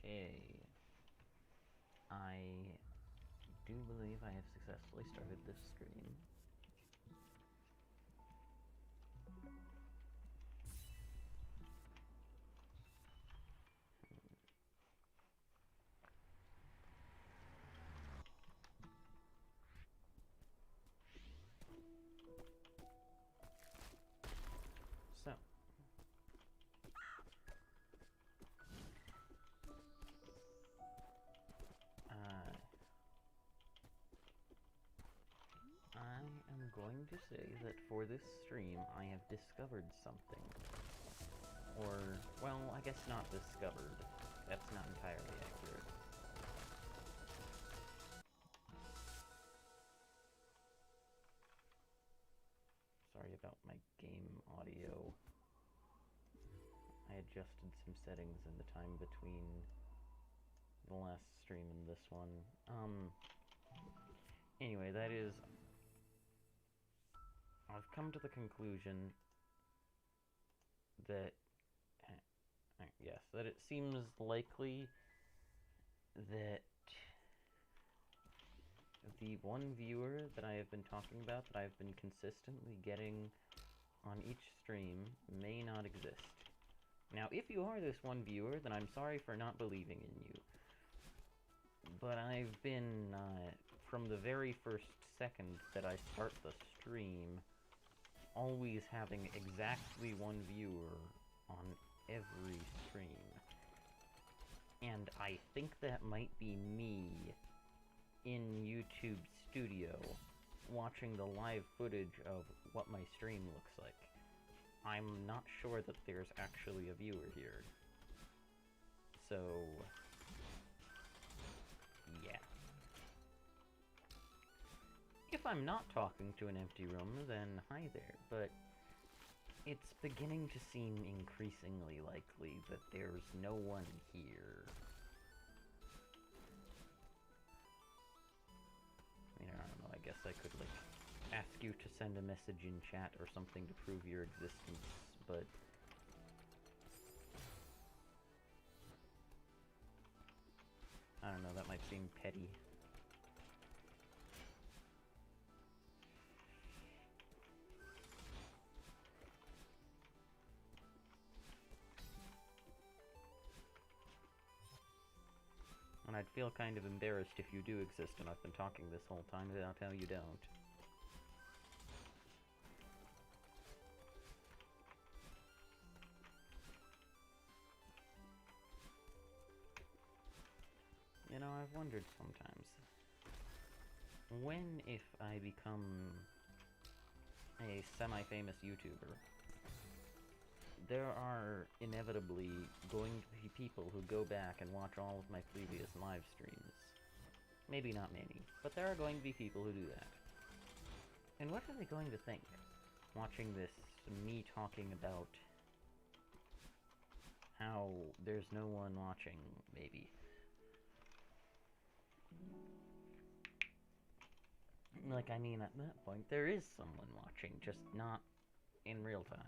Okay. I do believe I have successfully started this stream. So. I am going to say that for this stream, I have discovered something. Or, well, I guess not discovered. That's not entirely accurate. Sorry about my game audio. I adjusted some settings in the time between the last stream and this one. Anyway, that is... I've come to the conclusion that... yes, that it seems likely that the one viewer that I have been talking about, that I've been consistently getting on each stream, may not exist. Now, if you are this one viewer, then I'm sorry for not believing in you. But I've been, from the very first second that I start the stream, always having exactly one viewer on every stream. And I think that might be me in YouTube Studio, watching the live footage of what my stream looks like. I'm not sure that there's actually a viewer here. So... yeah. If I'm not talking to an empty room, then hi there, but it's beginning to seem increasingly likely that there's no one here. I mean, I don't know, I guess I could, like, ask you to send a message in chat or something to prove your existence, but... I don't know, that might seem petty. And I'd feel kind of embarrassed if you do exist and I've been talking this whole time without how you don't. You know, I've wondered sometimes, when if I become a semi-famous YouTuber, there are inevitably going to be people who go back and watch all of my previous live streams. Maybe not many, but there are going to be people who do that. And what are they going to think, watching this, me talking about how there's no one watching, maybe? Like, I mean, at that point, there is someone watching, just not in real time.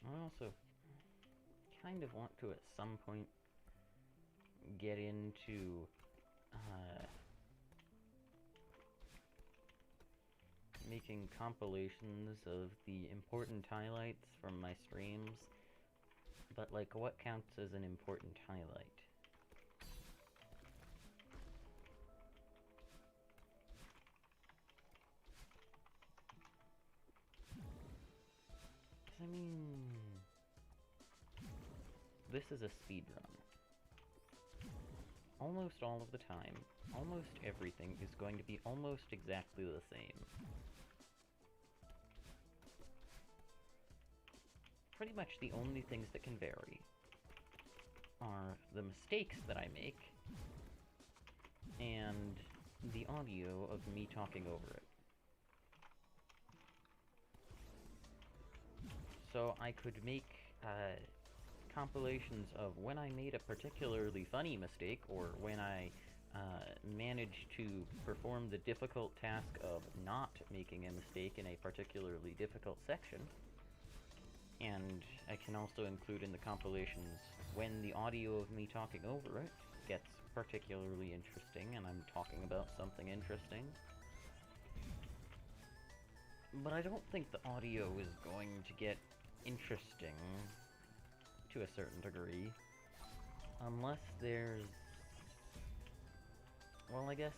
I also kind of want to, at some point, get into, making compilations of the important highlights from my streams, but, like, what counts as an important highlight? I mean, this is a speedrun. Almost all of the time, almost everything is going to be almost exactly the same. Pretty much the only things that can vary are the mistakes that I make and the audio of me talking over it. So I could make compilations of when I made a particularly funny mistake, or when I managed to perform the difficult task of not making a mistake in a particularly difficult section. And I can also include in the compilations when the audio of me talking over it gets particularly interesting and I'm talking about something interesting. But I don't think the audio is going to get interesting to a certain degree unless there's, well, I guess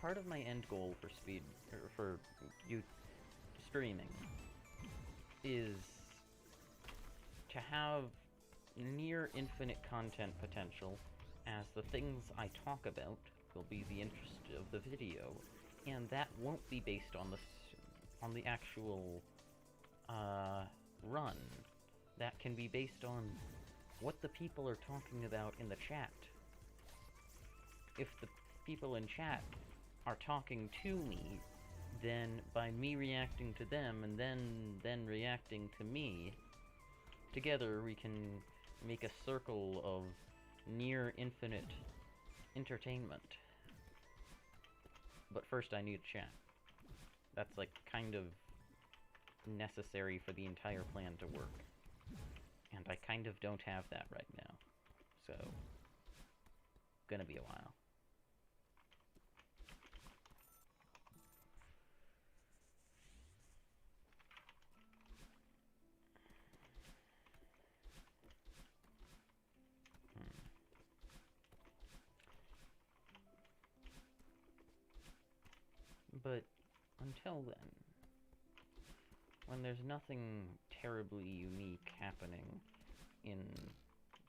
part of my end goal for streaming is to have near infinite content potential, as the things I talk about will be the interest of the video, and that won't be based on the actual run. That can be based on what the people are talking about in the chat. If the people in chat are talking to me, then by me reacting to them and then reacting to me, together we can make a circle of near infinite entertainment. But first I need a chat. That's like kind of necessary for the entire plan to work. And I kind of don't have that right now. So, gonna be a while. But until then, when there's nothing terribly unique happening in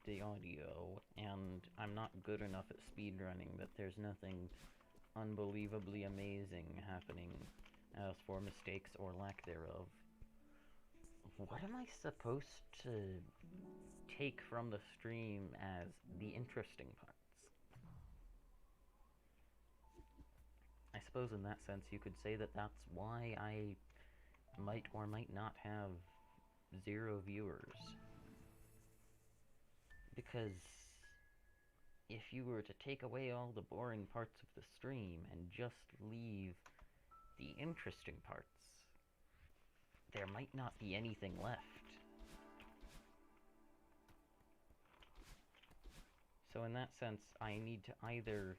the audio, and I'm not good enough at speedrunning that there's nothing unbelievably amazing happening as for mistakes or lack thereof, what am I supposed to take from the stream as the interesting parts? I suppose in that sense you could say that that's why I might or might not have 0 viewers. Because if you were to take away all the boring parts of the stream and just leave the interesting parts, there might not be anything left. So in that sense, I need to either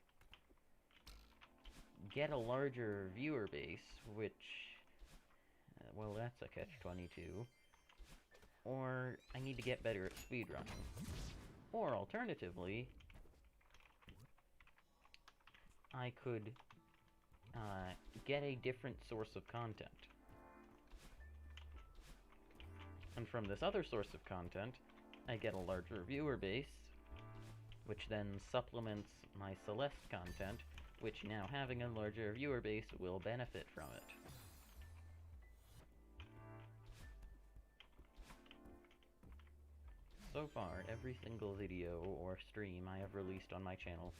get a larger viewer base, which, well, that's a catch-22, or I need to get better at speedrunning. Or alternatively, I could get a different source of content. And from this other source of content, I get a larger viewer base, which then supplements my Celeste content, which now having a larger viewer base will benefit from it. So far, every single video or stream I have released on my channel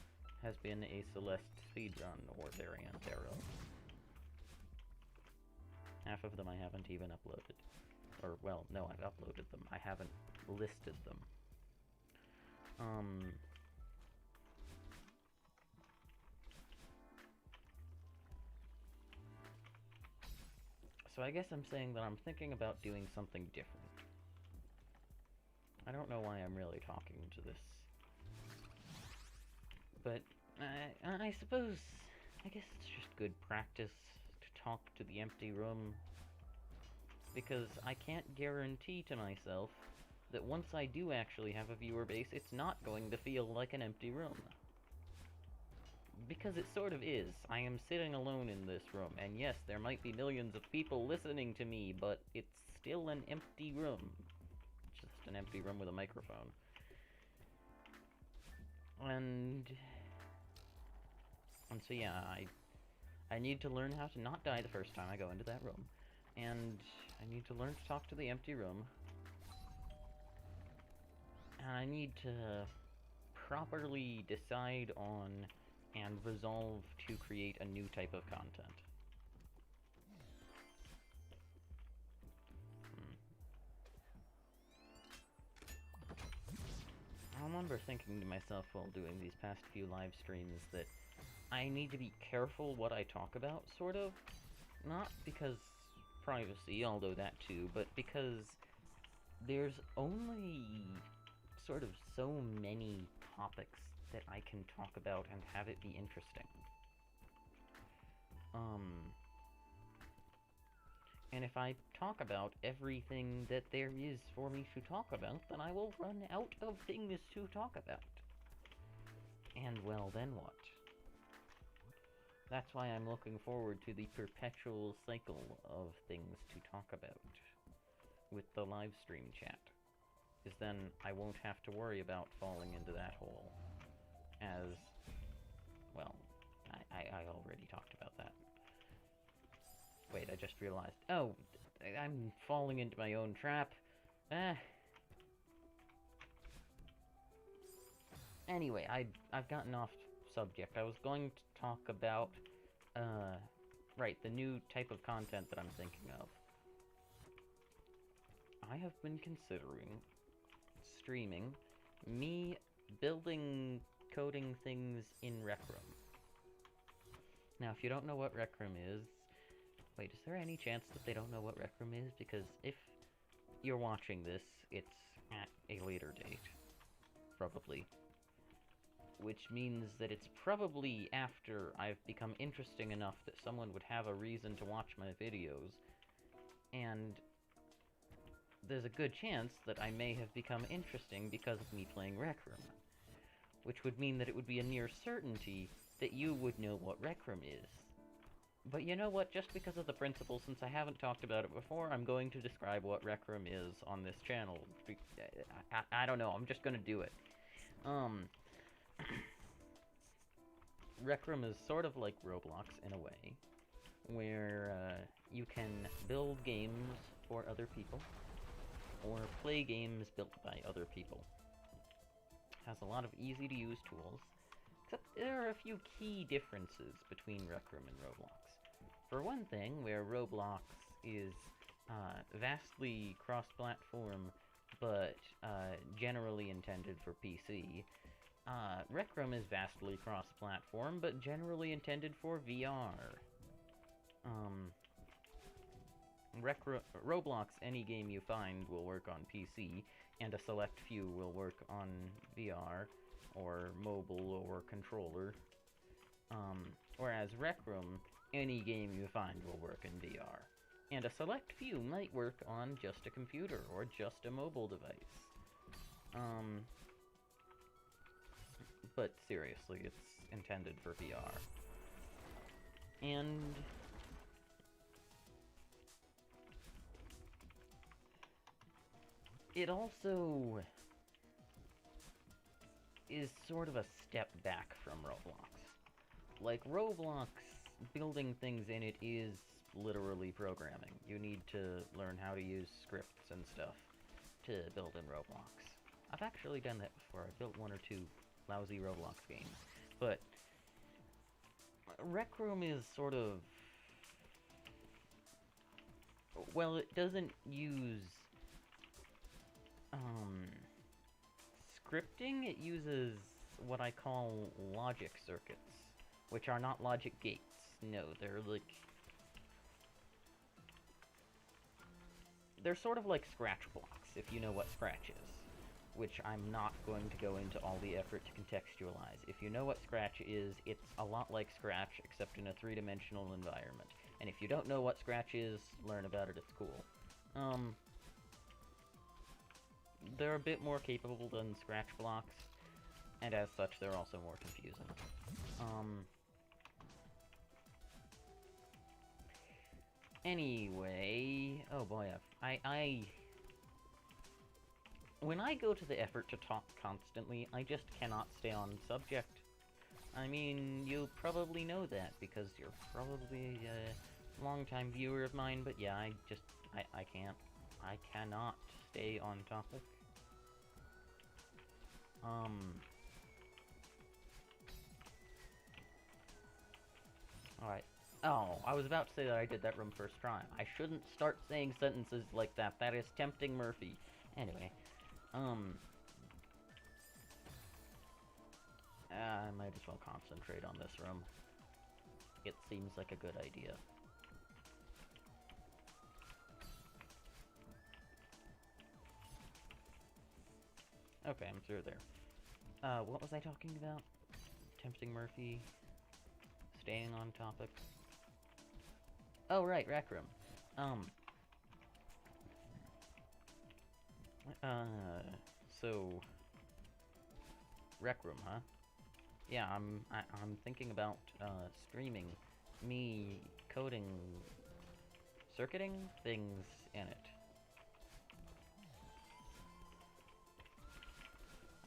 has been a Celeste Speedrun or variant thereof. Half of them I haven't even uploaded. Or, well, no, I've uploaded them. I haven't listed them. So I guess I'm saying that I'm thinking about doing something different. I don't know why I'm really talking to this. But I suppose, I guess it's just good practice to talk to the empty room. Because I can't guarantee to myself that once I do actually have a viewer base, it's not going to feel like an empty room. Because it sort of is. I am sitting alone in this room, and yes, there might be millions of people listening to me, but it's still an empty room. Just an empty room with a microphone. And so yeah, I need to learn how to not die the first time I go into that room. And I need to learn to talk to the empty room. And I need to properly decide on and resolve to create a new type of content. remember thinking to myself while doing these past few live streams that I need to be careful what I talk about, sort of. Not because privacy, although that too, but because there's only sort of so many topics that I can talk about and have it be interesting. And if I talk about everything that there is for me to talk about, then I will run out of things to talk about. And well, then what? That's why I'm looking forward to the perpetual cycle of things to talk about with the live stream chat. Because then I won't have to worry about falling into that hole. As, well, I already talked about that. Wait, I just realized. Oh, I'm falling into my own trap. Anyway, I've gotten off subject. I was going to talk about, right, the new type of content that I'm thinking of. I have been considering streaming me building coding things in Rec Room. Now, if you don't know what Rec Room is, wait, is there any chance that they don't know what Rec Room is? Because if you're watching this, it's at a later date. Probably. Which means that it's probably after I've become interesting enough that someone would have a reason to watch my videos. And there's a good chance that I may have become interesting because of me playing Rec Room. Which would mean that it would be a near certainty that you would know what Rec Room is. But you know what, just because of the principle, since I haven't talked about it before, I'm going to describe what Rec Room is on this channel. I don't know, I'm just gonna do it. Rec Room is sort of like Roblox in a way, where you can build games for other people, or play games built by other people. Has a lot of easy-to-use tools, except there are a few key differences between Rec Room and Roblox. For one thing, where Roblox is vastly cross-platform, but generally intended for PC, Rec Room is vastly cross-platform, but generally intended for VR. Roblox, any game you find will work on PC, and a select few will work on VR, or mobile, or controller. Whereas Rec Room, any game you find will work in VR. And a select few might work on just a computer, or just a mobile device. But seriously, it's intended for VR. And it also is sort of a step back from Roblox. Like, Roblox, building things in it is literally programming. You need to learn how to use scripts and stuff to build in Roblox. I've actually done that before. I built one or two lousy Roblox games. But Rec Room is sort of... well, it doesn't use scripting. It uses what I call logic circuits, which are not logic gates. No, they're like... they're sort of like Scratch blocks, if you know what Scratch is. Which I'm not going to go into all the effort to contextualize. If you know what Scratch is, it's a lot like Scratch, except in a three-dimensional environment. And if you don't know what Scratch is, learn about it, it's cool. They're a bit more capable than Scratch blocks, and as such, they're also more confusing. Anyway, oh boy, when I go to the effort to talk constantly, I just cannot stay on subject. I mean, you probably know that, because you're probably a longtime viewer of mine, but yeah, I can't. I cannot stay on topic. Alright. Oh, I was about to say that I did that room first try. I shouldn't start saying sentences like that. That is tempting Murphy. Anyway. might as well concentrate on this room. It seems like a good idea. Okay, I'm through there. What was I talking about? Tempting Murphy. Staying on topic. Oh, right, Rec Room. So... Rec Room, huh? Yeah, I'm thinking about, streaming me coding, circuiting things in it.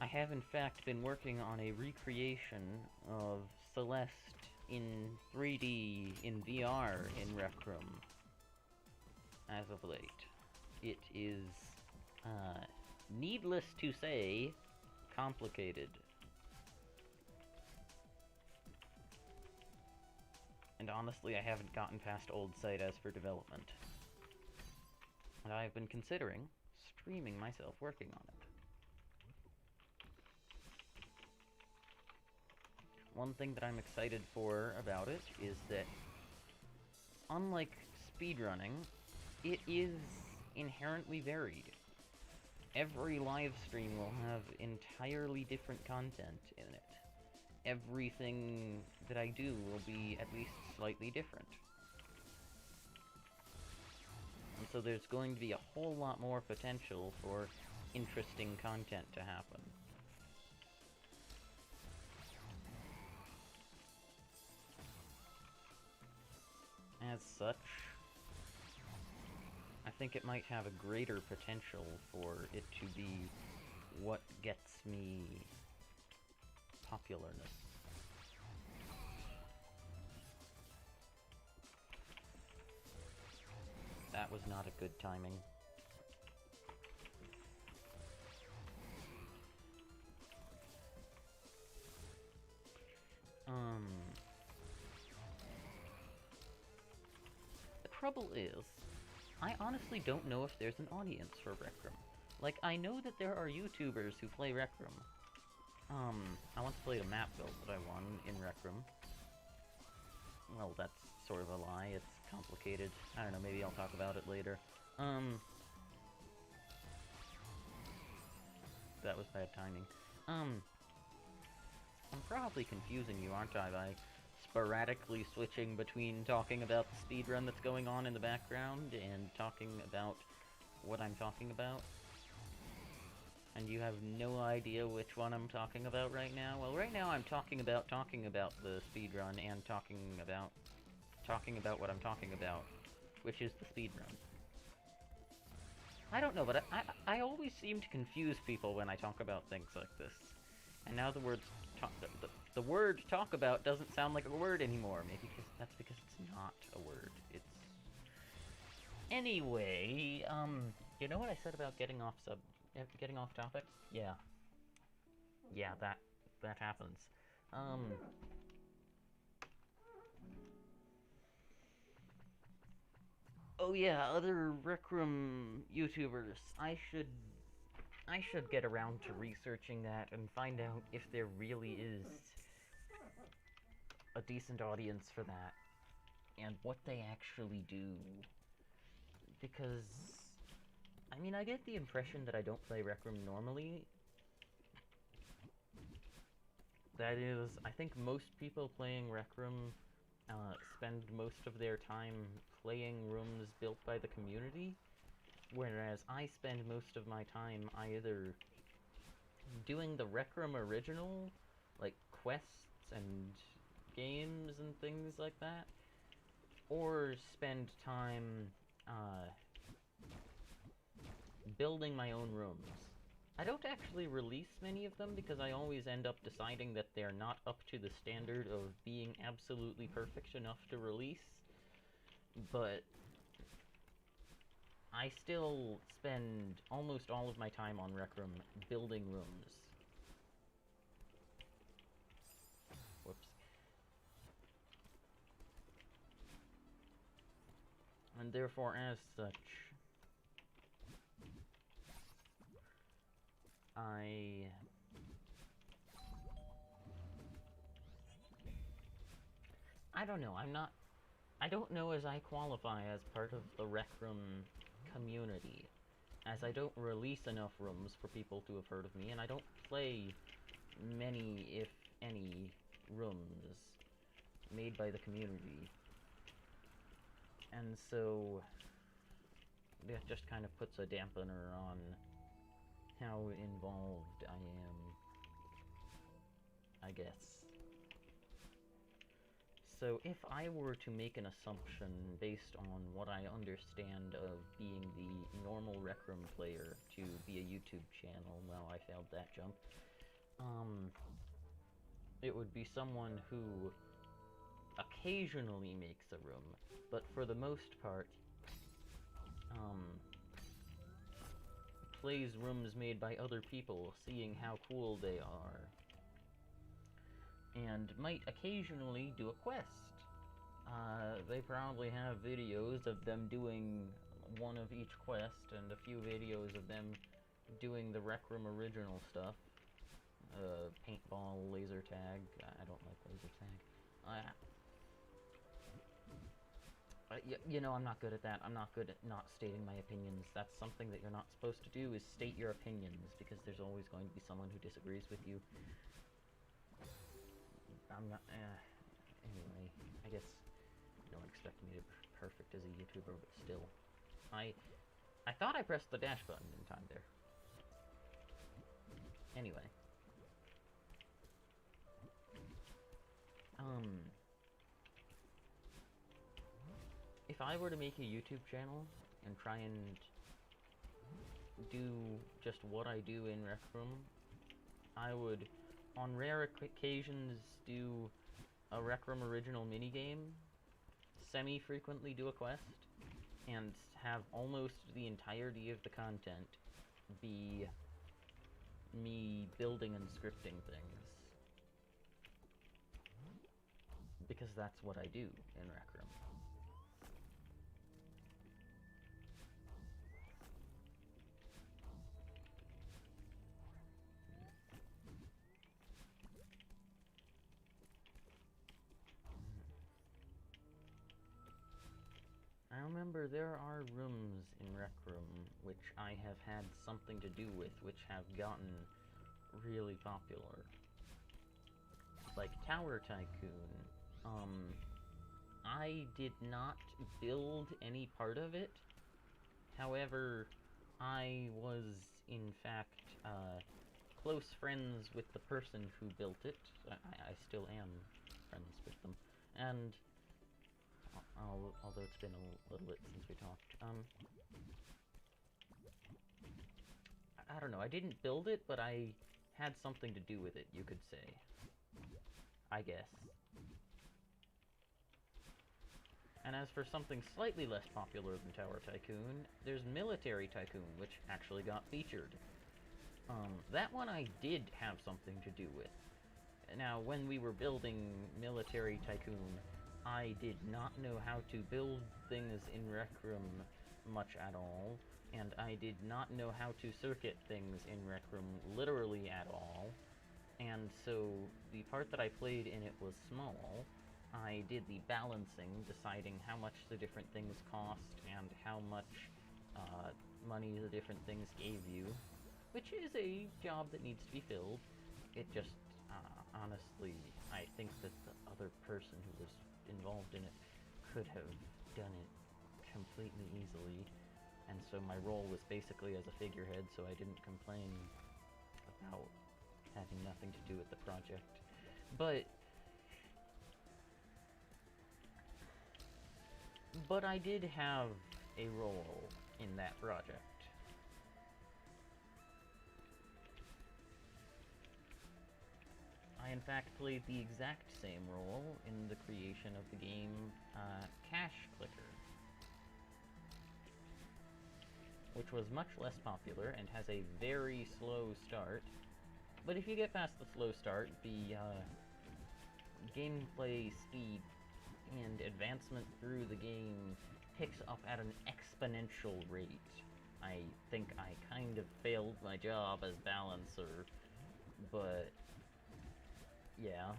I have in fact been working on a recreation of Celeste in 3D, in VR, in Rec Room, as of late. It is, needless to say, complicated. And honestly, I haven't gotten past old site as for development. And I've been considering streaming myself working on it. One thing that I'm excited for about it is that, unlike speedrunning, it is inherently varied. Every live stream will have entirely different content in it. Everything that I do will be at least slightly different. And so there's going to be a whole lot more potential for interesting content to happen. As such, I think it might have a greater potential for it to be what gets me popularness. That was not a good timing. The trouble is, I honestly don't know if there's an audience for Rec Room. Like, I know that there are YouTubers who play Rec Room. I once played a map build that I won in Rec Room. Well, that's sort of a lie. It's complicated. I don't know, maybe I'll talk about it later. That was bad timing. I'm probably confusing you, aren't I, by sporadically switching between talking about the speedrun that's going on in the background and talking about what I'm talking about? And you have no idea which one I'm talking about right now? Well, right now I'm talking about the speedrun and talking about what I'm talking about, which is the speedrun. I don't know, but I always seem to confuse people when I talk about things like this. And now the word talk about doesn't sound like a word anymore. Maybe that's because it's not a word. It's... Anyway, you know what I said about getting off topic? Yeah. Yeah, that happens. Oh yeah, other Rec Room YouTubers. I should get around to researching that and find out if there really is a decent audience for that, and what they actually do. Because, I mean, I get the impression that I don't play Rec Room normally. That is, I think most people playing Rec Room spend most of their time playing rooms built by the community, whereas I spend most of my time either doing the Rec Room original, like quests and games and things like that, or spend time building my own rooms. I don't actually release many of them because I always end up deciding that they're not up to the standard of being absolutely perfect enough to release, but I still spend almost all of my time on Rec Room building rooms. Whoops. And therefore, as such, I don't know, I don't know as I qualify as part of the Rec Room community, as I don't release enough rooms for people to have heard of me, and I don't play many, if any, rooms made by the community. And so that just kind of puts a dampener on how involved I am, I guess. So if I were to make an assumption based on what I understand of being the normal Rec Room player to be a YouTube channel, well, I failed that jump, it would be someone who occasionally makes a room, but for the most part, plays rooms made by other people, seeing how cool they are, and might occasionally do a quest. They probably have videos of them doing one of each quest, and a few videos of them doing the Rec Room original stuff. Paintball, laser tag. I don't like laser tag. You know, I'm not good at that. I'm not good at not stating my opinions. That's something that you're not supposed to do, is state your opinions, because there's always going to be someone who disagrees with you. I'm not, anyway, I guess you don't expect me to be perfect as a YouTuber, but still. I thought I pressed the dash button in time there. Anyway. If I were to make a YouTube channel and try and do just what I do in Rec Room, I would, on rare occasions, do a Rec Room original minigame, semi-frequently do a quest, and have almost the entirety of the content be me building and scripting things. Because that's what I do in Rec Room. I remember there are rooms in Rec Room which I have had something to do with, which have gotten really popular. Like Tower Tycoon. I did not build any part of it. However, I was, in fact, close friends with the person who built it. I still am friends with them. And although it's been a little bit since we talked. I don't know, I didn't build it, but I had something to do with it, you could say. I guess. And as for something slightly less popular than Tower Tycoon, there's Military Tycoon, which actually got featured. That one I did have something to do with. Now, when we were building Military Tycoon, I did not know how to build things in Rec Room much at all, and I did not know how to circuit things in Rec Room literally at all, and so the part that I played in it was small. I did the balancing, deciding how much the different things cost and how much money the different things gave you, which is a job that needs to be filled. It just, honestly, I think that the other person who was involved in it could have done it completely easily, and so my role was basically as a figurehead, so I didn't complain about having nothing to do with the project. But I did have a role in that project. I in fact played the exact same role in the creation of the game Cash Clicker, which was much less popular and has a very slow start. But if you get past the slow start, the gameplay speed and advancement through the game picks up at an exponential rate. I think I kind of failed my job as balancer, but yeah.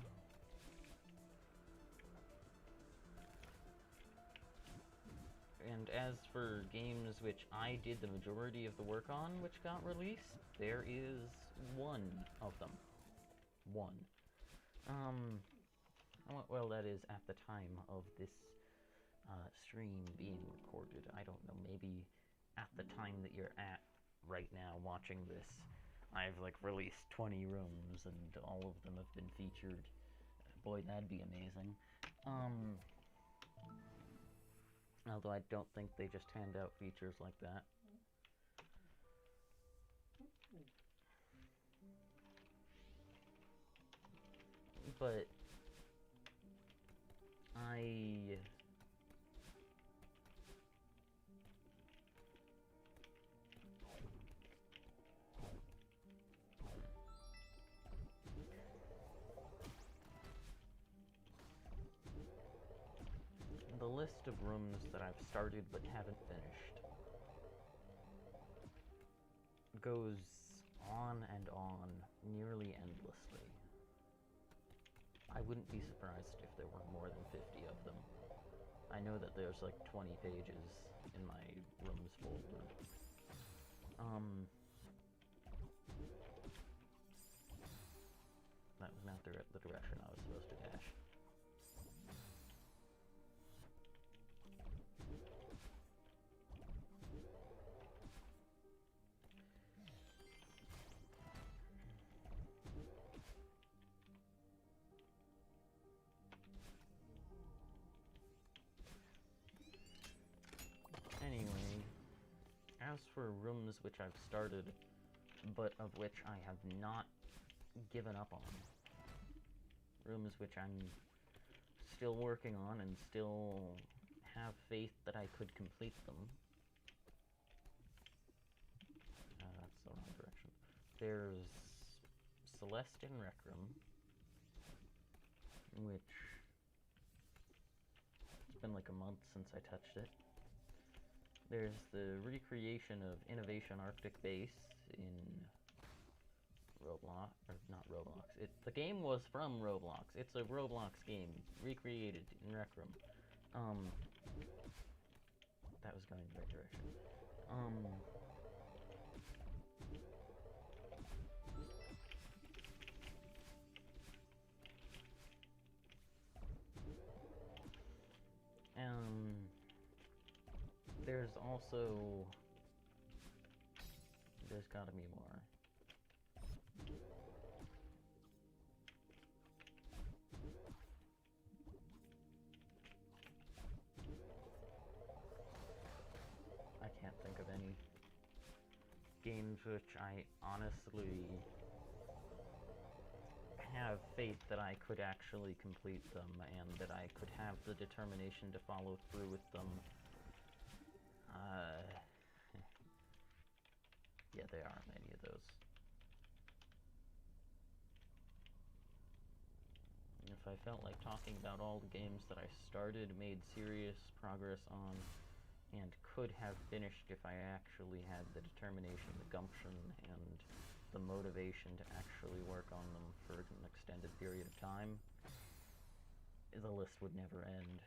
And as for games which I did the majority of the work on which got released, there is one of them. One. Well, that is at the time of this stream being recorded. I don't know, maybe at the time that you're at right now watching this, I've like released 20 rooms and all of them have been featured. Boy, that'd be amazing. Although I don't think they just hand out features like that. But the list of rooms that I've started but haven't finished goes on and on nearly endlessly. I wouldn't be surprised if there were more than 50 of them. I know that there's like 20 pages in my rooms folder. That was not the direction I was supposed to dash. Anyway, as for rooms which I've started, but of which I have not given up on, rooms which I'm still working on and still have faith that I could complete them. That's the wrong direction. There's Celeste in Rec Room, which it's been like a month since I touched it. There's the recreation of Innovation Arctic Base in Roblox, or not Roblox. The game was from Roblox. It's a Roblox game recreated in Rec Room. That was going in the right direction. There's also, there's gotta be more. I can't think of any games which I honestly have faith that I could actually complete them and that I could have the determination to follow through with them. Yeah, there aren't many of those. If I felt like talking about all the games that I started, made serious progress on, and could have finished if I actually had the determination, the gumption, and the motivation to actually work on them for an extended period of time, the list would never end.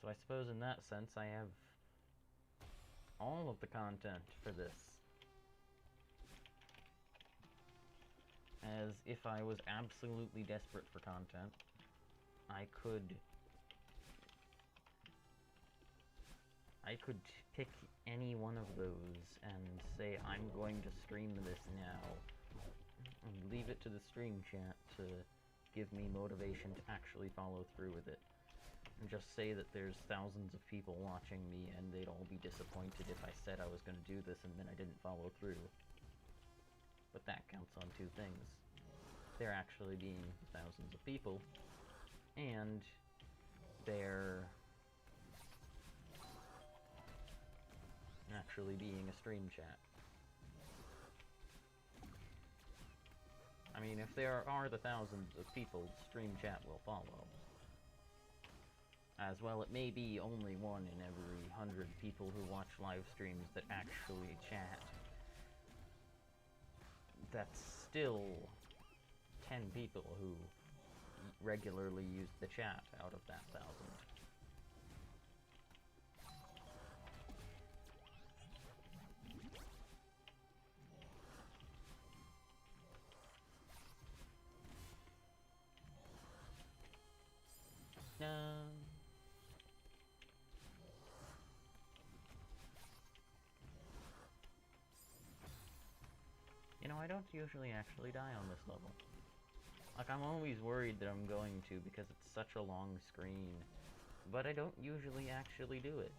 So I suppose in that sense I have all of the content for this. As if I was absolutely desperate for content, I could pick any one of those and say I'm going to stream this now, and leave it to the stream chat to give me motivation to actually follow through with it. And just say that there's thousands of people watching me and they'd all be disappointed if I said I was going to do this and then I didn't follow through. But that counts on two things. There actually being thousands of people, and there actually being a stream chat. I mean, if there are the thousands of people, stream chat will follow. As well, it may be only 1 in every 100 people who watch live streams that actually chat. That's still 10 people who regularly use the chat out of that 1,000. You know, I don't usually actually die on this level. Like, I'm always worried that I'm going to because it's such a long screen. But I don't usually actually do it.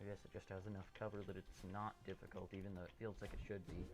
I guess it just has enough cover that it's not difficult, even though it feels like it should be.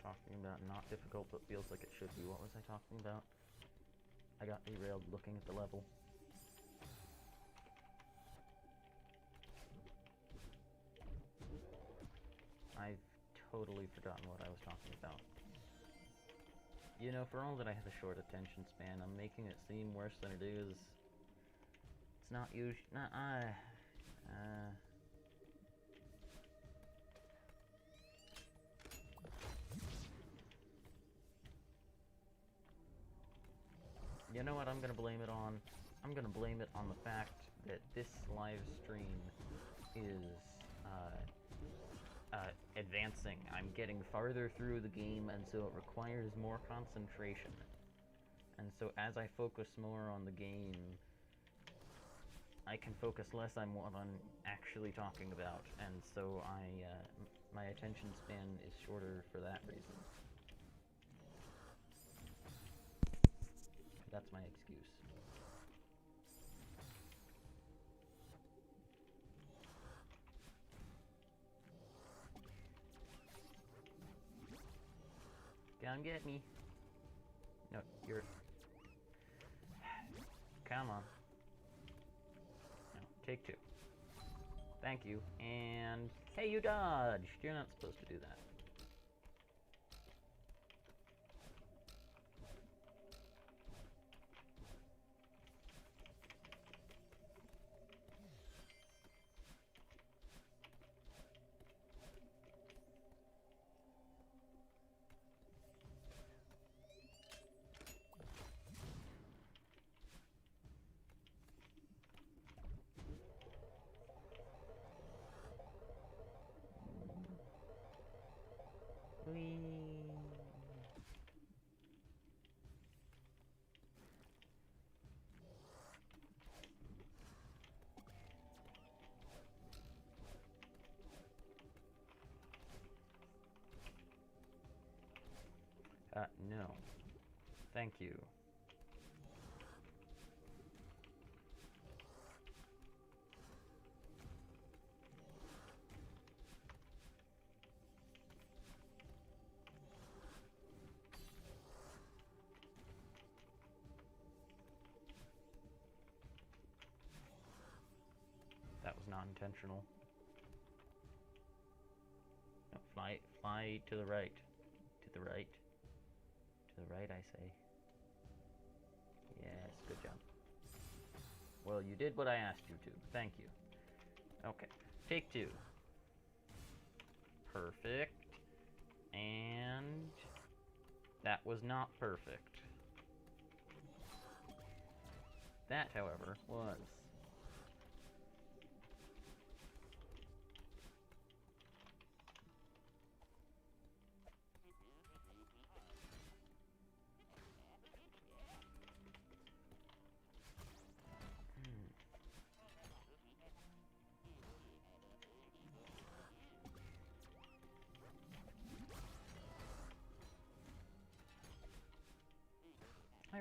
Talking about not difficult but feels like it should be. What was I talking about? I got derailed looking at the level. I've totally forgotten what I was talking about. You know, for all that I have a short attention span, I'm making it seem worse than it is. It's not usually... You know what I'm gonna blame it on? I'm gonna blame it on the fact that this live stream is advancing. I'm getting farther through the game, and so it requires more concentration. And so as I focus more on the game, I can focus less on what I'm actually talking about, and so my attention span is shorter for that reason. That's my excuse. Come get me. No, you're... Come on. No, take 2. Thank you. And... Hey, you dodged! You're not supposed to do that. No. Thank you. That was not intentional. No, fly to the right. To the right. To the right, I say. Yes, good job. Well, you did what I asked you to. Thank you. Okay, take 2. Perfect. And... that was not perfect. That, however, was.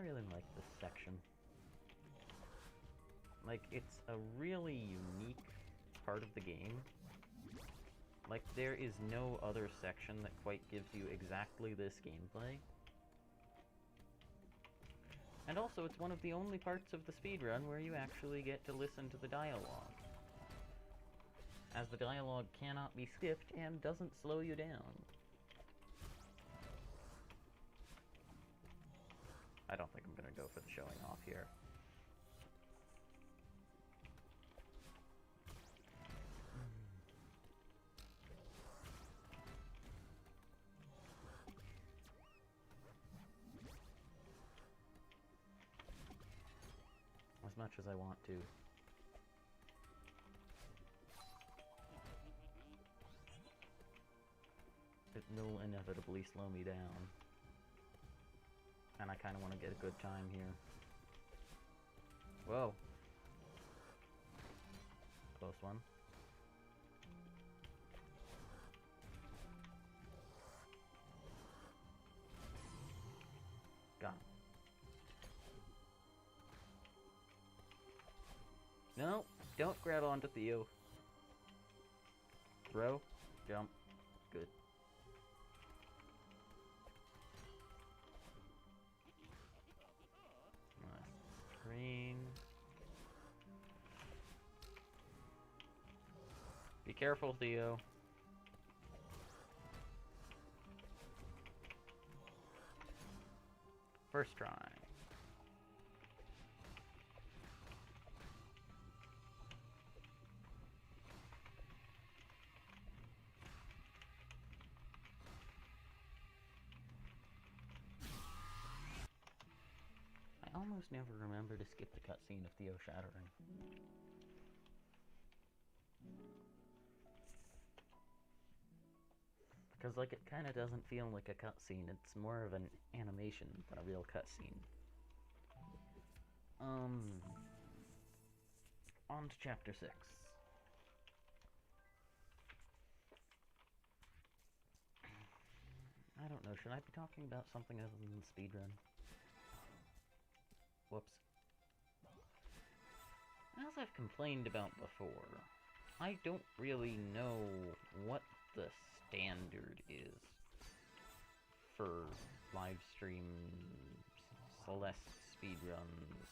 really like this section. Like, it's a really unique part of the game. Like, there is no other section that quite gives you exactly this gameplay. And also, it's one of the only parts of the speedrun where you actually get to listen to the dialogue, as the dialogue cannot be skipped and doesn't slow you down. I don't think I'm gonna go for the showing off here. As much as I want to. It will inevitably slow me down. And I kind of want to get a good time here. Whoa. Close one. Got him. No, don't grab onto Theo. Throw, jump, good. Green. Be careful, Theo. First try. I almost never remember to skip the cutscene of Theo shattering. Because, like, it kind of doesn't feel like a cutscene. It's more of an animation than a real cutscene. On to Chapter 6. I don't know, should I be talking about something other than the speedrun? Whoops. As I've complained about before, I don't really know what the standard is for live streams, Celeste speedruns.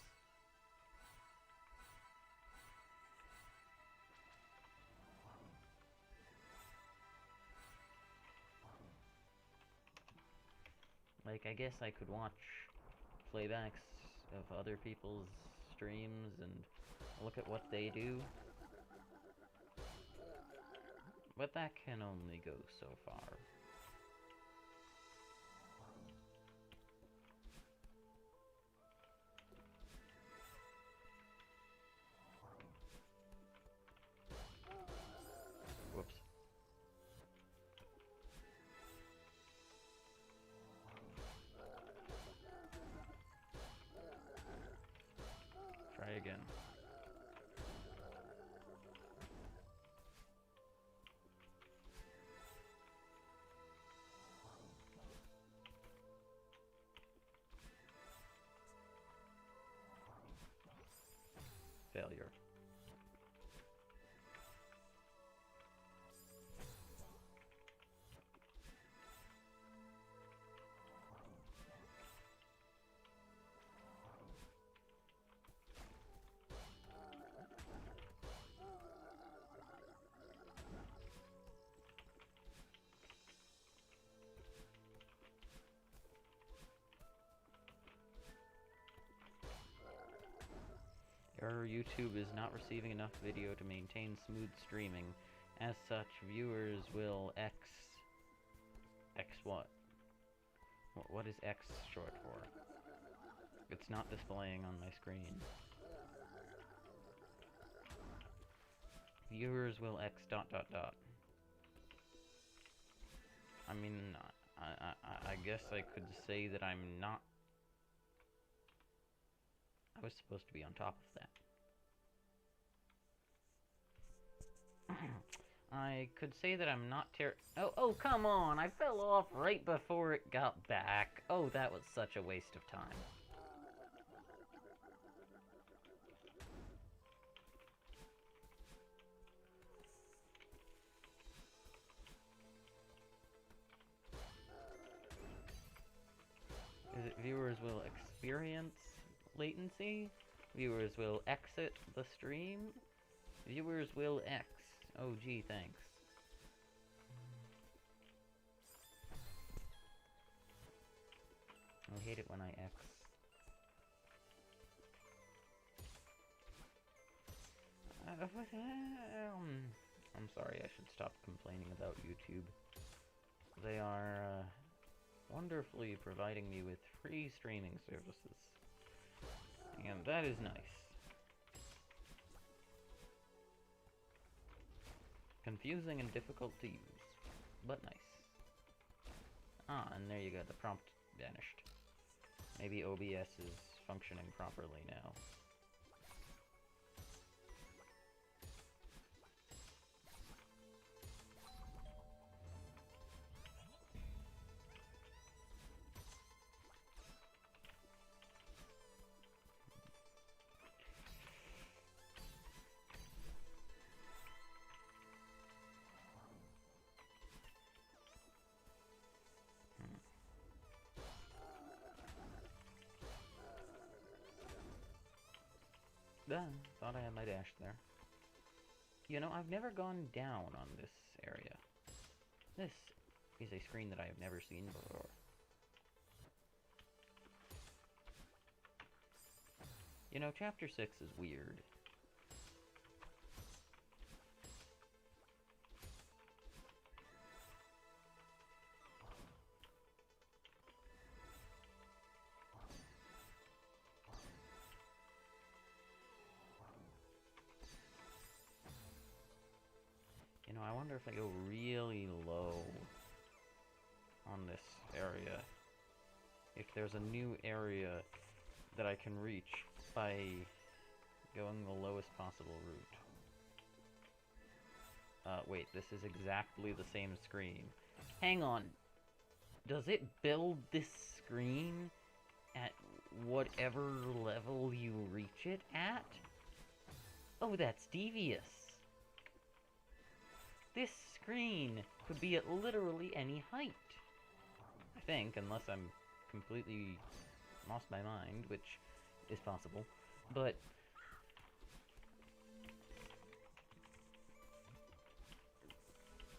Like, I guess I could watch playbacks of other people's streams and look at what they do. But that can only go so far. Whoops. Try again. Failure. Error, YouTube is not receiving enough video to maintain smooth streaming. As such, viewers will X what? What is X short for? It's not displaying on my screen. Viewers will X ... I mean, I guess I could say that I'm not... I was supposed to be on top of that. I could say that I'm not Oh, come on! I fell off right before it got back. Oh, that was such a waste of time. Viewers will experience latency. Viewers will exit the stream. Viewers will X. Oh, gee, thanks. I hate it when I X. I'm sorry, I should stop complaining about YouTube. They are wonderfully providing me with free streaming services. And that is nice. Confusing and difficult to use, but nice. Ah, and there you go, the prompt vanished. Maybe OBS is functioning properly now. Thought I had my dash there. You know, I've never gone down on this area. This is a screen that I have never seen before. You know, Chapter 6 is weird. You know, I wonder if I go really low on this area, if there's a new area that I can reach by going the lowest possible route. Wait, this is exactly the same screen. Hang on. Does it build this screen at whatever level you reach it at? Oh, that's devious. This screen could be at literally any height. I think, unless I'm completely lost my mind, which is possible. But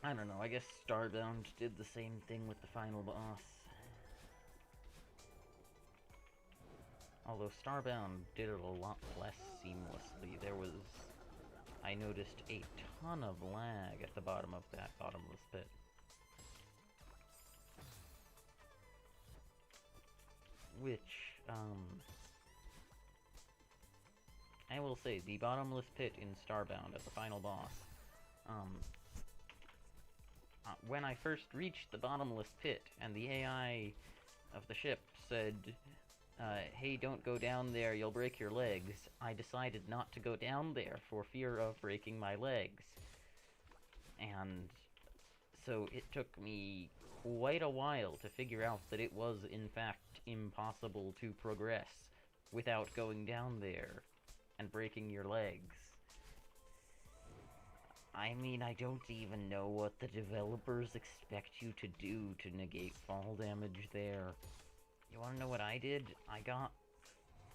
I don't know, I guess Starbound did the same thing with the final boss. Although Starbound did it a lot less seamlessly. I noticed a ton of lag at the bottom of that bottomless pit. Which, I will say, the bottomless pit in Starbound as the final boss, when I first reached the bottomless pit and the AI of the ship said, hey, don't go down there, you'll break your legs, I decided not to go down there for fear of breaking my legs. And so it took me quite a while to figure out that it was, in fact, impossible to progress without going down there and breaking your legs. I mean, I don't even know what the developers expect you to do to negate fall damage there. You wanna know what I did? I got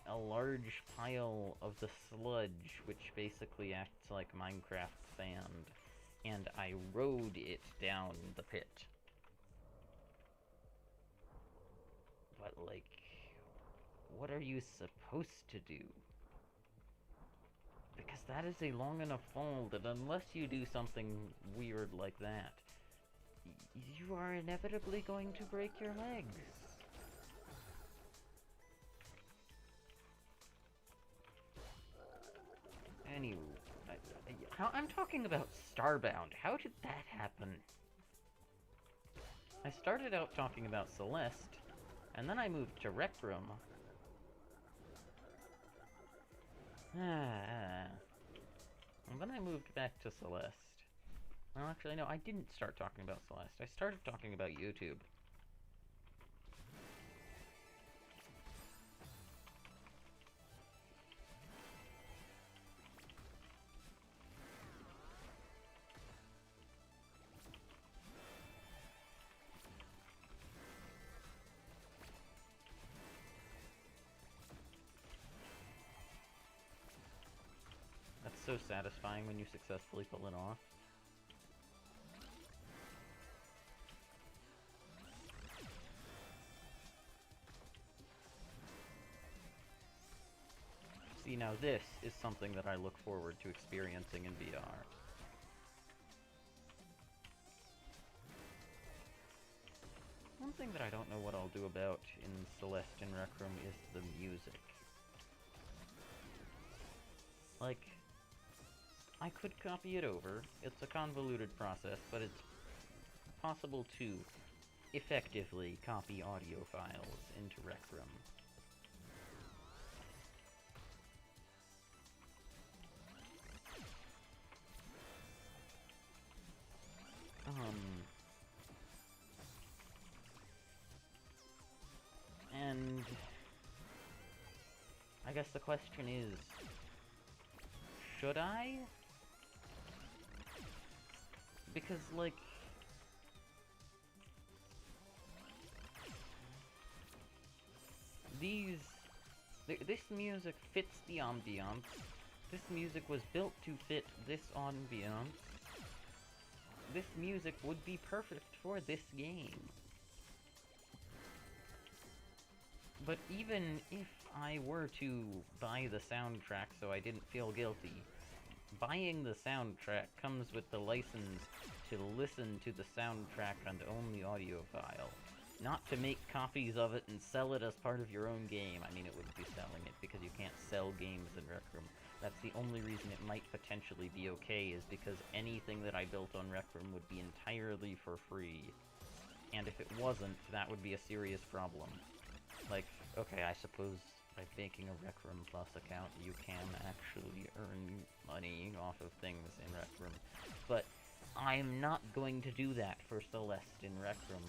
a large pile of the sludge, which basically acts like Minecraft sand, and I rode it down the pit. But, like, what are you supposed to do? Because that is a long enough fall that unless you do something weird like that, you are inevitably going to break your legs. Anyway, I'm talking about Starbound. How did that happen? I started out talking about Celeste, and then I moved to Rec Room. And then I moved back to Celeste. Well, actually, no, I didn't start talking about Celeste. I started talking about YouTube. so satisfying when you successfully pull it off. See, now this is something that I look forward to experiencing in VR. One thing that I don't know what I'll do about in Celeste and Rec Room is the music. Like, I could copy it over. It's a convoluted process, but it's possible to effectively copy audio files into Rec Room. And I guess the question is, should I? Because, like, this music fits the ambiance. This music was built to fit this ambiance. This music would be perfect for this game. But even if I were to buy the soundtrack so I didn't feel guilty, buying the soundtrack comes with the license to listen to the soundtrack and own the audio file. Not to make copies of it and sell it as part of your own game. I mean, it wouldn't be selling it because you can't sell games in Rec Room. That's the only reason it might potentially be okay, is because anything that I built on Rec Room would be entirely for free. And if it wasn't, that would be a serious problem. Like, okay, I suppose by making a Rec Room Plus account, you can actually earn money off of things in Rec Room. But I'm not going to do that for Celeste in Rec Room,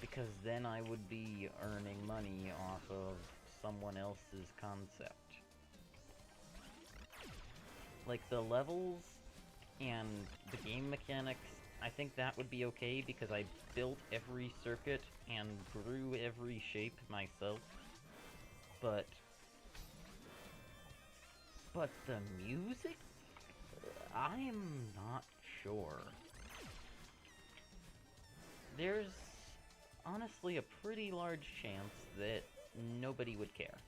because then I would be earning money off of someone else's concept. Like, the levels and the game mechanics, I think that would be okay because I built every circuit and drew every shape myself. But the music? I'm not sure. There's honestly a pretty large chance that nobody would care.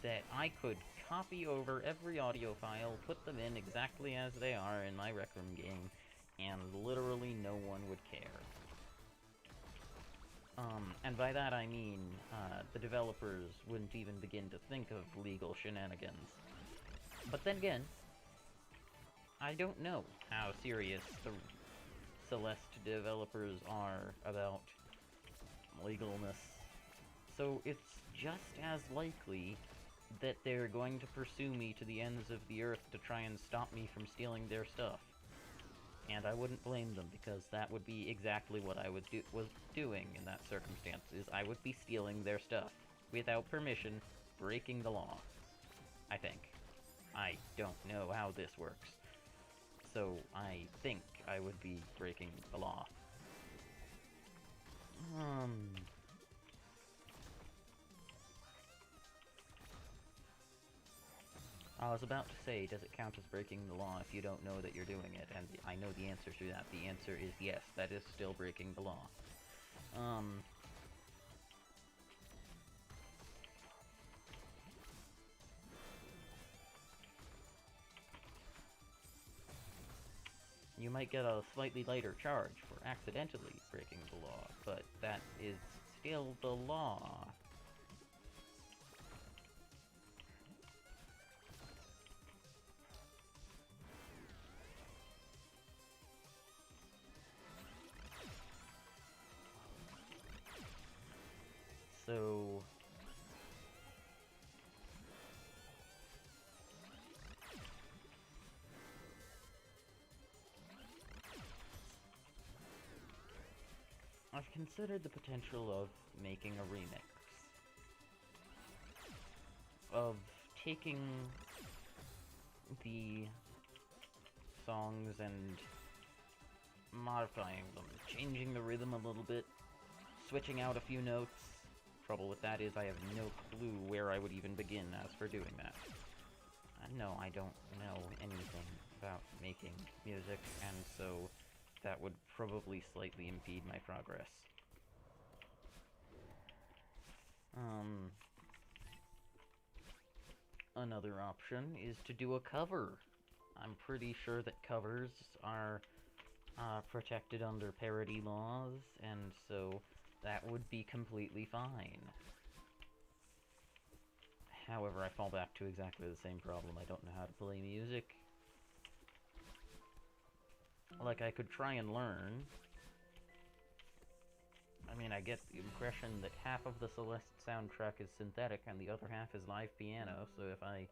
That I could copy over every audio file, put them in exactly as they are in my Rec Room game, and literally no one would care. And by that I mean, the developers wouldn't even begin to think of legal shenanigans. But then again, I don't know how serious the Celeste developers are about legalness. So it's just as likely that they're going to pursue me to the ends of the earth to try and stop me from stealing their stuff. And I wouldn't blame them, because that would be exactly what I was doing in that circumstance, is I would be stealing their stuff, without permission, breaking the law. I think. I don't know how this works. So I think I would be breaking the law. I was about to say, does it count as breaking the law if you don't know that you're doing it? And I know the answer to that. The answer is yes, that is still breaking the law. You might get a slightly lighter charge for accidentally breaking the law, but that is still the law. So I've considered the potential of making a remix. Of taking the songs and modifying them, changing the rhythm a little bit, switching out a few notes. Trouble with that is I have no clue where I would even begin as for doing that. no, I don't know anything about making music, and so that would probably slightly impede my progress. Another option is to do a cover. I'm pretty sure that covers are protected under parody laws, and so that would be completely fine. However, I fall back to exactly the same problem. I don't know how to play music. Like, I could try and learn. I mean, I get the impression that half of the Celeste soundtrack is synthetic and the other half is live piano, so if I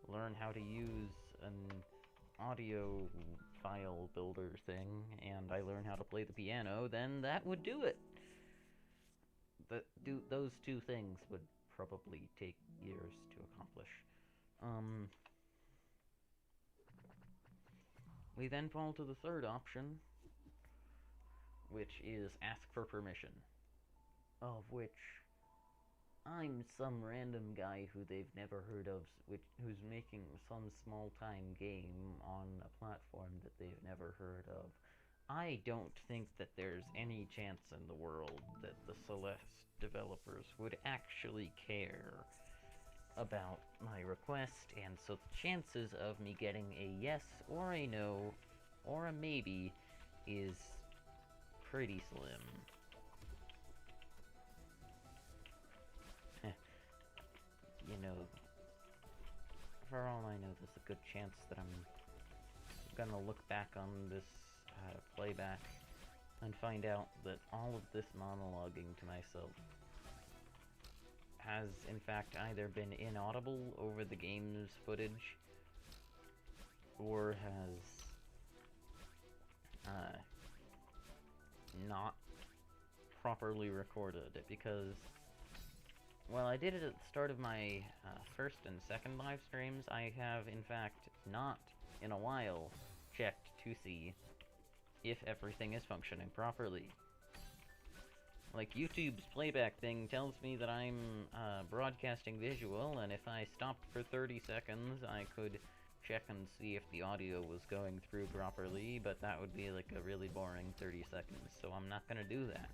learn how to use an audio file builder thing and I learn how to play the piano, then that would do it. Those two things would probably take years to accomplish. We then fall to the third option, which is ask for permission. Of which I'm some random guy who they've never heard of, who's making some small-time game on a platform that they've never heard of. I don't think that there's any chance in the world that the Celeste developers would actually care about my request, and so the chances of me getting a yes or a no or a maybe is pretty slim. You know, for all I know, there's a good chance that I'm gonna look back on this playback and find out that all of this monologuing to myself has, in fact, either been inaudible over the game's footage or has not properly recorded, because while I did it at the start of my first and second live streams, I have, in fact, not in a while checked to see if everything is functioning properly. Like, YouTube's playback thing tells me that I'm broadcasting visual, and if I stopped for 30 seconds, I could check and see if the audio was going through properly, but that would be like a really boring 30 seconds, so I'm not gonna do that.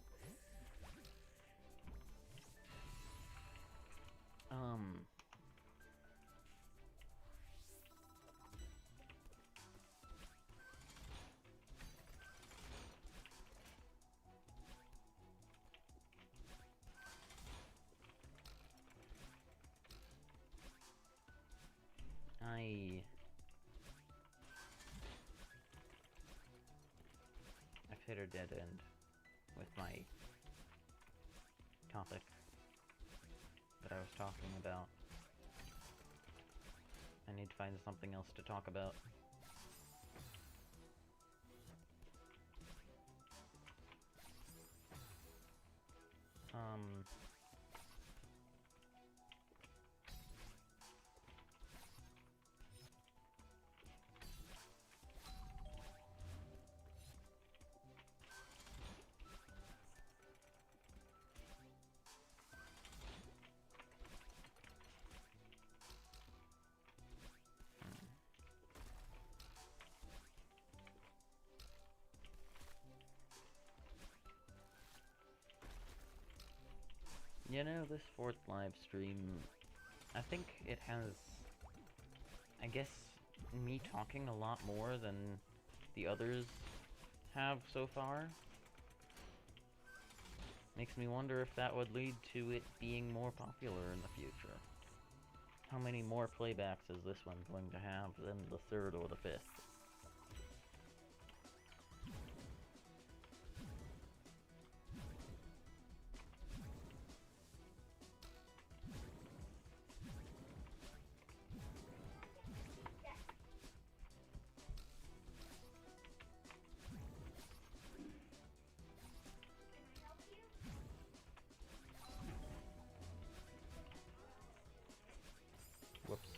I've hit a dead end with my topic that I was talking about. I need to find something else to talk about. You know, this fourth live stream, I think it has, I guess, me talking a lot more than the others have so far. Makes me wonder if that would lead to it being more popular in the future. How many more playbacks is this one going to have than the third or the fifth? Whoops.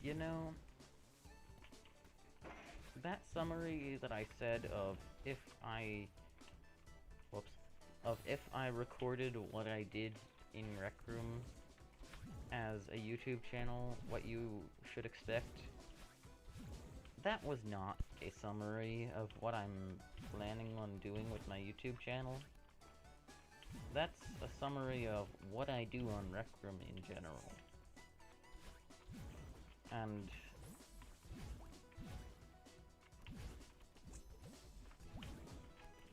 You know, that summary that I said of if I... Whoops. Of if I recorded what I did in Rec Room as a YouTube channel, what you should expect, that was not a summary of what I'm planning on doing with my YouTube channel. That's a summary of what I do on Rec Room in general. And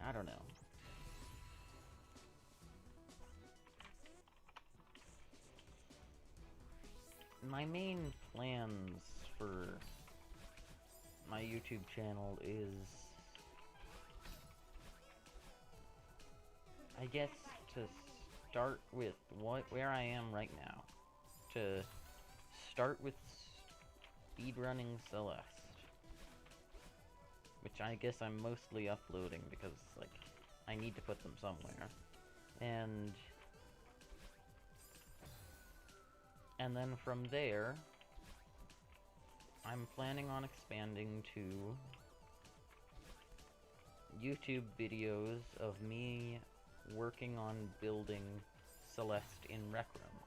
I don't know. My main plans for my YouTube channel is, I guess, to start with where I am right now. To start with speedrunning Celeste. Which I guess I'm mostly uploading because, like, I need to put them somewhere. And then from there, I'm planning on expanding to YouTube videos of me working on building Celeste in Rec Room.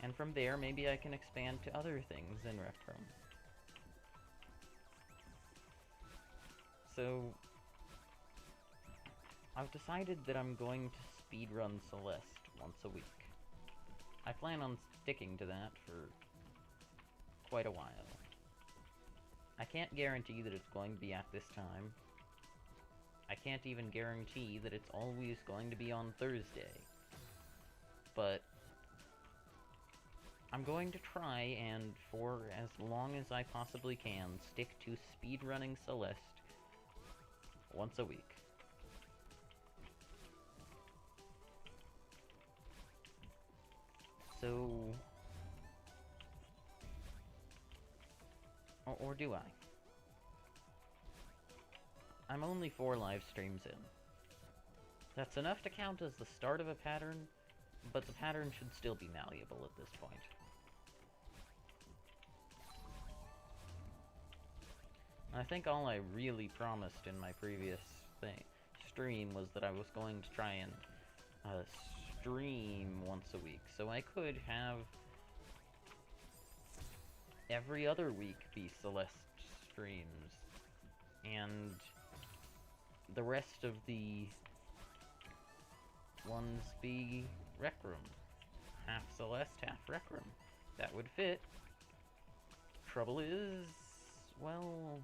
And from there, maybe I can expand to other things in Rec Room. So, I've decided that I'm going to speedrun Celeste once a week. I plan on sticking to that for quite a while. I can't guarantee that it's going to be at this time. I can't even guarantee that it's always going to be on Thursday. But I'm going to try and, for as long as I possibly can, stick to speedrunning Celeste once a week. So... Or do I? I'm only 4 live streams in. That's enough to count as the start of a pattern, but the pattern should still be malleable at this point. I think all I really promised in my previous stream was that I was going to try and stream once a week, so I could have every other week be Celeste streams, and the rest of the ones be Rec Room. Half Celeste, half Rec Room. That would fit. Trouble is, well,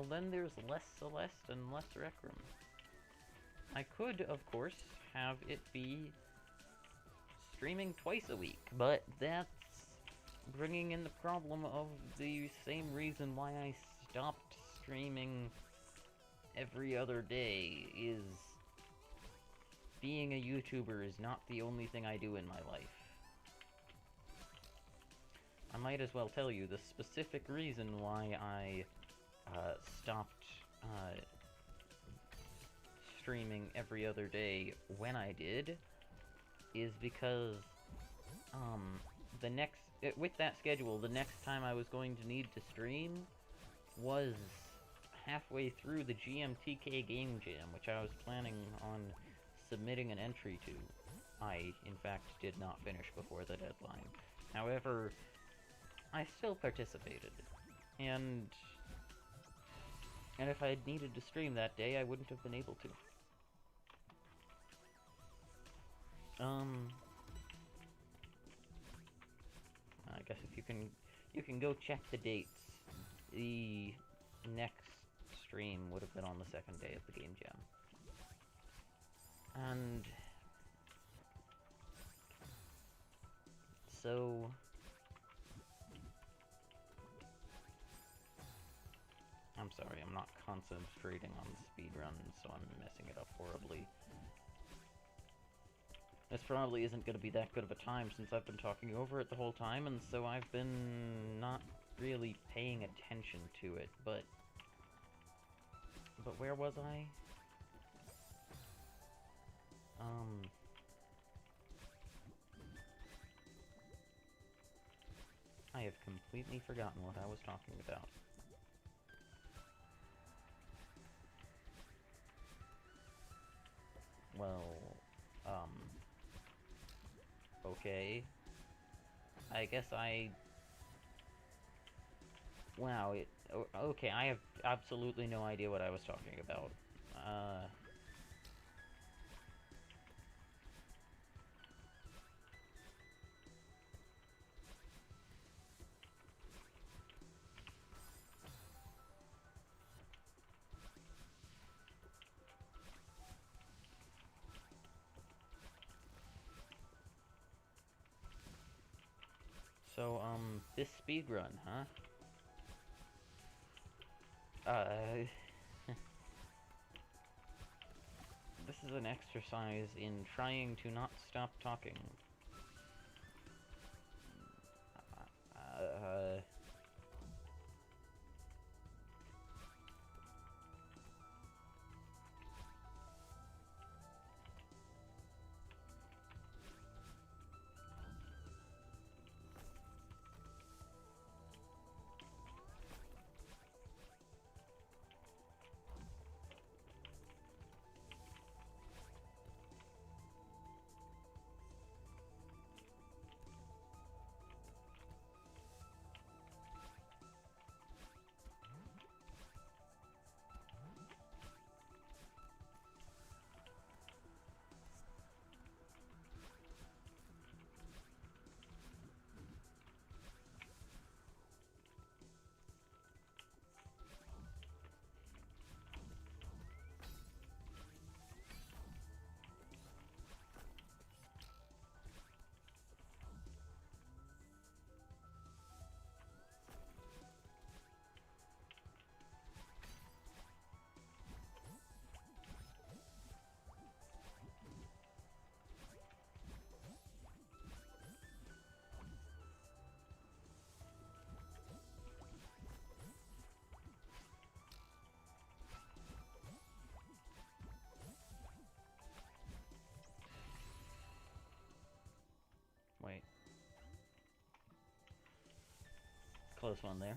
then there's less Celeste and less Rec Room. I could, of course, have it be streaming twice a week, but that's bringing in the problem of the same reason why I stopped streaming every other day, is being a YouTuber is not the only thing I do in my life. I might as well tell you the specific reason why I stopped streaming every other day when I did, is because with that schedule, the next time I was going to need to stream was halfway through the GMTK Game Jam, which I was planning on submitting an entry to. I, in fact, did not finish before the deadline. However, I still participated, and if I had needed to stream that day, I wouldn't have been able to. I guess if you can go check the dates. The next stream would have been on the second day of the Game Jam. And so I'm sorry, I'm not concentrating on the speedrun, so I'm messing it up horribly. This probably isn't going to be that good of a time since I've been talking over it the whole time, and so I've been not really paying attention to it, but where was I? have completely forgotten what I was talking about. Well, okay. I guess wow, okay, I have absolutely no idea what I was talking about. So, this speedrun, huh? This is an exercise in trying to not stop talking. Wait. Close one there.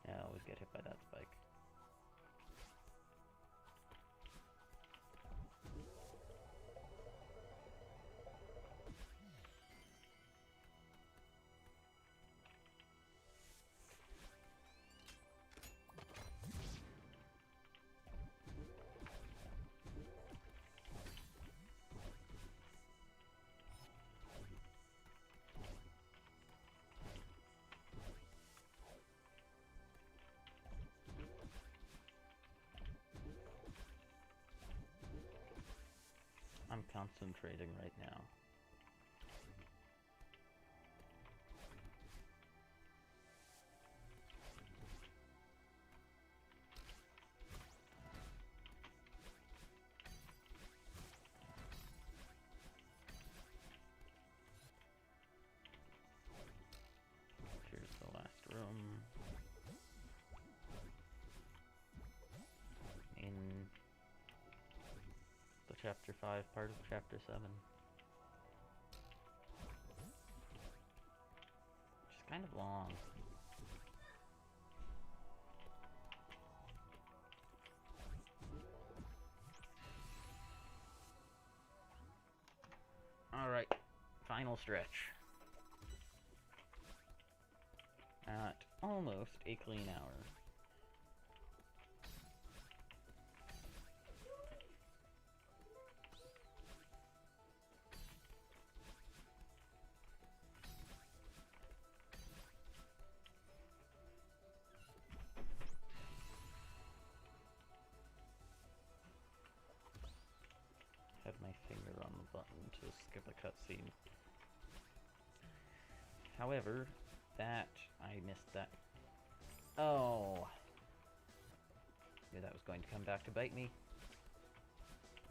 Yeah, I always get hit by that spike. I'm concentrating right now. Here's the last room. In the Chapter 5 part of Chapter 7. Which is kind of long. Alright, final stretch. At almost a clean hour. have my finger on the button to skip a cutscene. However, I missed that. Oh! Knew that was going to come back to bite me.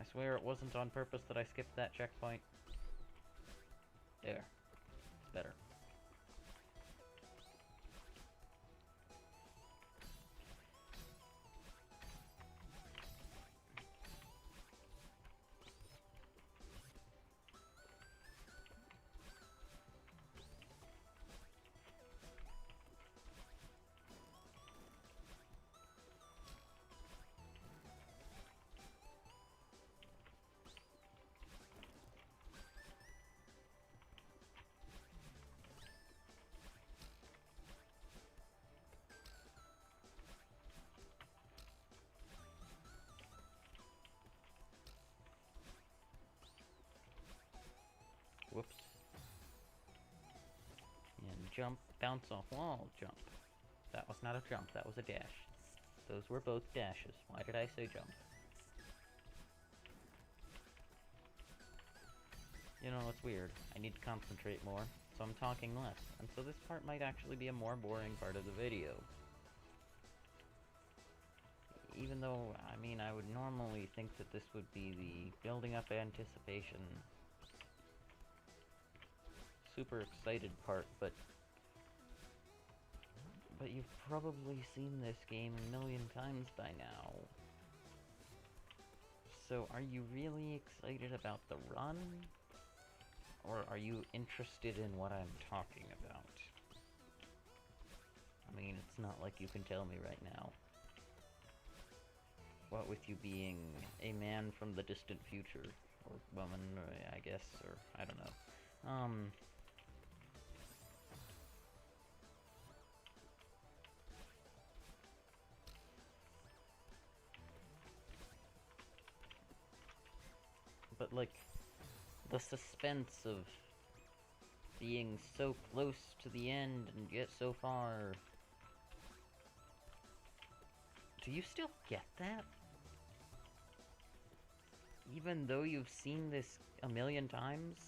I swear it wasn't on purpose that I skipped that checkpoint. There. It's better. Whoops. And jump, bounce off wall, jump. That was not a jump, that was a dash. Those were both dashes. Why did I say jump? You know, it's weird. I need to concentrate more, so I'm talking less. And so this part might actually be a more boring part of the video. Even though, I mean, I would normally think that this would be the building up anticipation, super excited part, but you've probably seen this game a million times by now. So are you really excited about the run? Or are you interested in what I'm talking about? I mean, it's not like you can tell me right now. What with you being a man from the distant future, or woman, I guess, or I don't know. But, like, the suspense of being so close to the end and yet so far... Do you still get that? Even though you've seen this a million times?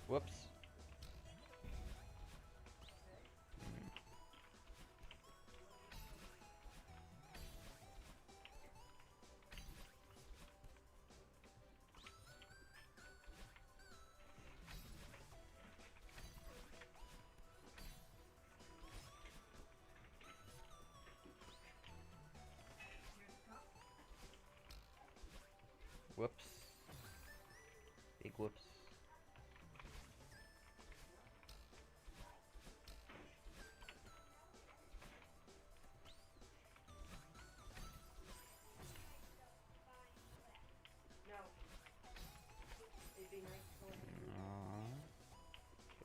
Whoops. Whoops. Big whoops.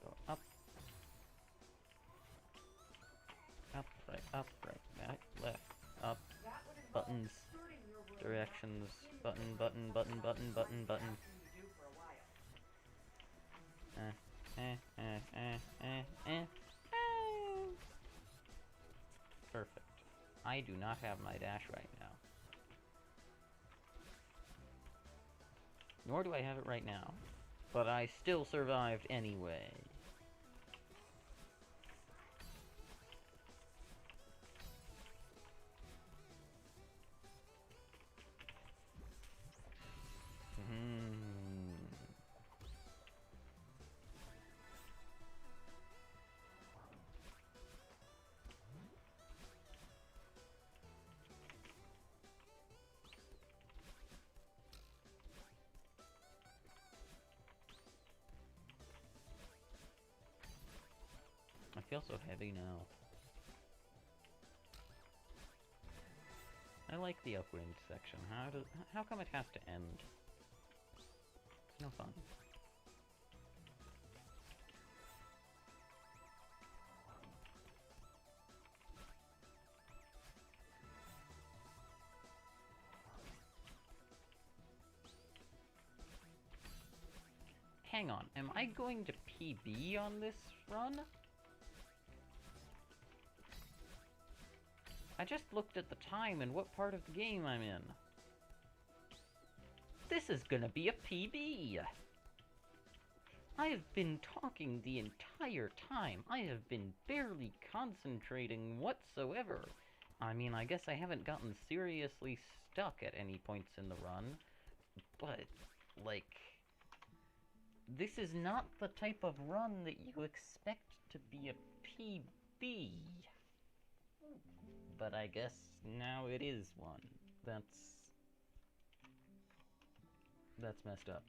Go up. Up, right, left, up. Buttons. Directions. Button. Perfect. I do not have my dash right now. Nor do I have it right now. But I still survived anyway. I feel so heavy now. I like the upwind section. How come it has to end? It's no fun. hang on, am I going to PB on this run? I just looked at the time and what part of the game I'm in. This is gonna be a PB! I have been talking the entire time. I have been barely concentrating whatsoever. I mean, I guess I haven't gotten seriously stuck at any points in the run, but, like, this is not the type of run that you expect to be a PB. But I guess now it is one. That's messed up.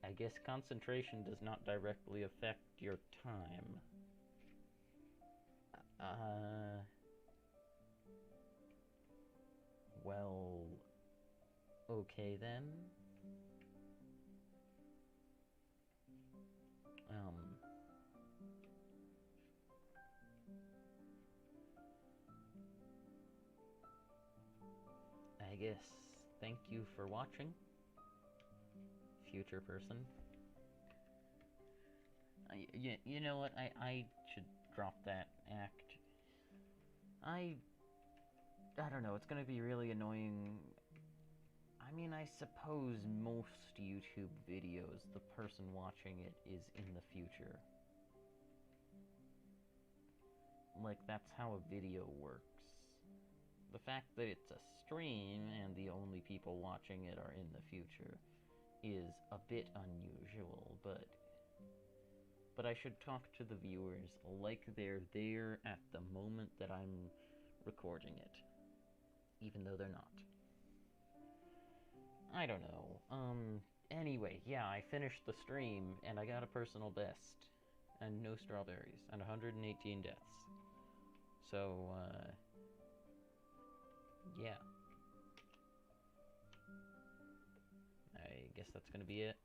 I guess concentration does not directly affect your time. Well, okay then. I guess thank you for watching, future person. You know what, I should drop that act. I don't know, it's gonna be really annoying. I mean, I suppose most YouTube videos, the person watching it is in the future. Like, that's how a video works. The fact that it's a stream and the only people watching it are in the future is a bit unusual, but I should talk to the viewers like they're there at the moment that I'm recording it, even though they're not. I don't know. Anyway, yeah, I finished the stream, and I got a personal best, and no strawberries, and 118 deaths. So, yeah. I guess that's gonna be it.